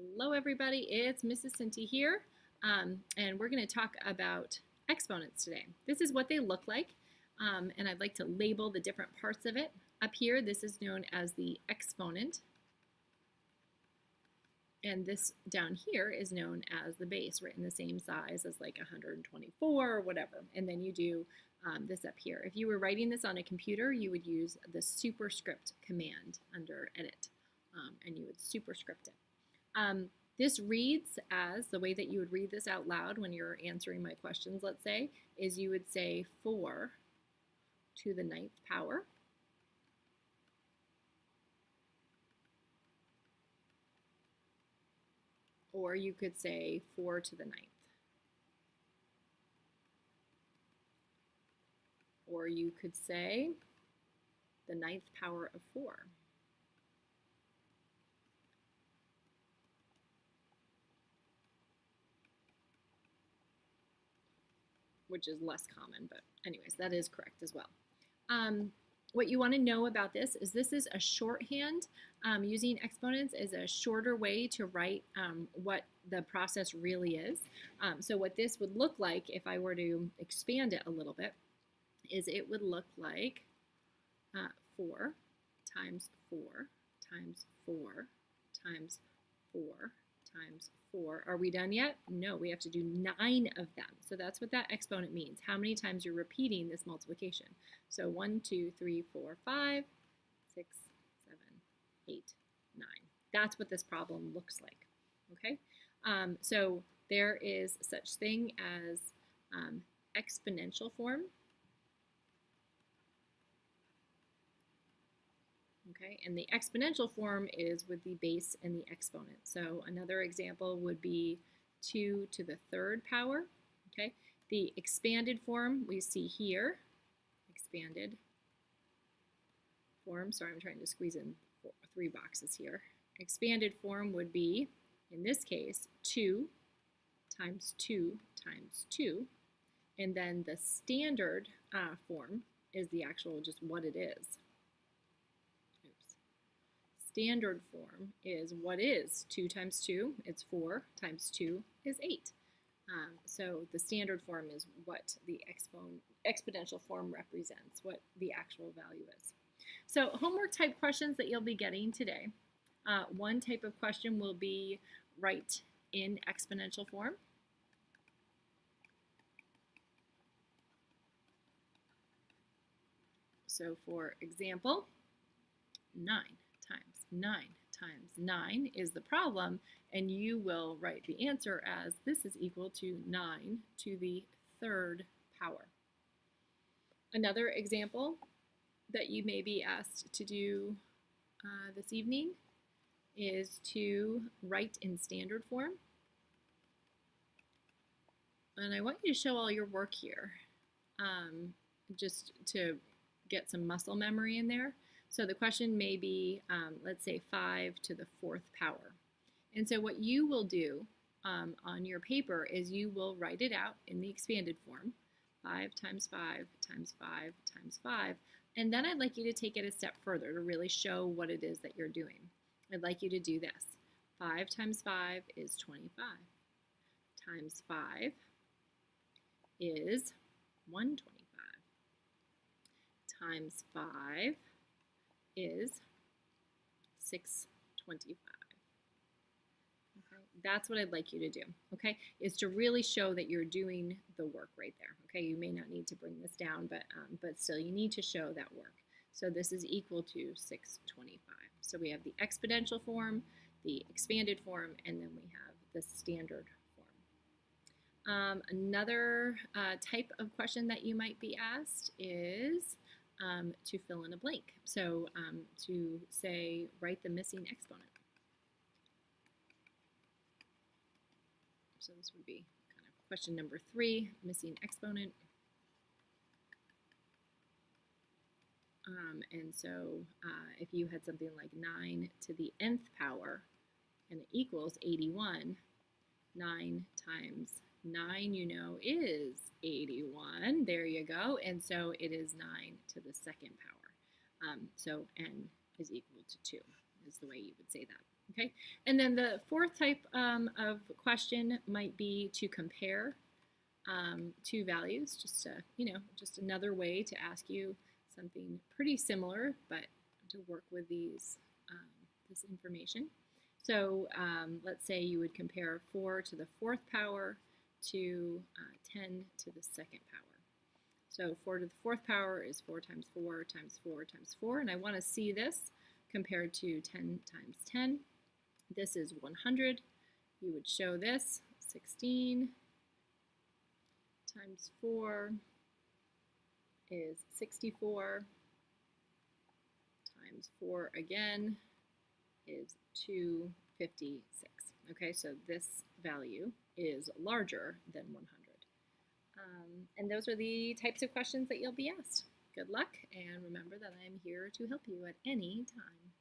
Hello everybody, it's Mrs. Cinti here, and we're going to talk about exponents today. This is what they look like, and I'd like to label the different parts of it. Up here, this is known as the exponent, and this down here is known as the base, written the same size as like 124 or whatever, and then you do this up here. If you were writing this on a computer, you would use the superscript command under edit, and you would superscript it. This reads as, the way that you would read this out loud when you're answering my questions, let's say, is you would say 4 to the 9th power. Or you could say 4 to the 9th. Or you could say the 9th power of 4. Which is less common, but anyways, that is correct as well. What you want to know about this is a shorthand. Using exponents is a shorter way to write what the process really is. So what this would look like, if I were to expand it a little bit, is it would look like 4 times 4 times 4 times 4 times 4. Are we done yet? No, we have to do 9 of them. So that's what that exponent means. How many times you're repeating this multiplication. So 1, 2, 3, 4, 5, 6, 7, 8, 9. That's what this problem looks like. Okay? So there is such thing as exponential form. Okay, and the exponential form is with the base and the exponent. So another example would be 2 to the 3rd power. Okay, the expanded form we see here, expanded form, sorry, I'm trying to squeeze in 3 boxes here. Expanded form would be, in this case, 2 times 2 times 2, and then the standard form is the actual just what it is. Standard form is what is 2 times 2, it's 4, times 2 is 8. So the standard form is what the exponential form represents, what the actual value is. So homework type questions that you'll be getting today. One type of question will be write in exponential form. So for example, 9 times 9 times 9 is the problem, and you will write the answer as this is equal to 9 to the 3rd power. Another example that you may be asked to do this evening is to write in standard form. And I want you to show all your work here, just to get some muscle memory in there. So the question may be, let's say 5 to the 4th power. And so what you will do on your paper is you will write it out in the expanded form, 5 times 5 times 5 times 5. And then I'd like you to take it a step further to really show what it is that you're doing. I'd like you to do this. 5 times 5 is 25. Times 5 is 125. Times 5 is 625. Okay, that's what I'd like you to do, okay, is to really show that you're doing the work right there, okay? You may not need to bring this down, but still you need to show that work. So this is equal to 625. So we have the exponential form, the expanded form, and then we have the standard form. Another type of question that you might be asked is to fill in a blank. So to say, write the missing exponent. So this would be kind of question number 3, missing exponent. And so if you had something like 9 to the nth power and it equals 81, 9 times 9, you know, is 81. There you go. And so it is 9 to the 2nd power. So n is equal to 2 is the way you would say that. Okay, and then the fourth type of question might be to compare two values, just just another way to ask you something pretty similar, but to work with this information. So let's say you would compare 4 to the fourth power to 10 to the second power. So 4 to the fourth power is 4 times 4 times 4 times 4, and I want to see this compared to 10 times 10. This is 100. You would show this, 16 times 4 is 64, times 4 again is 256. Okay, so this value is larger than 100. And those are the types of questions that you'll be asked. Good luck, and remember that I'm here to help you at any time.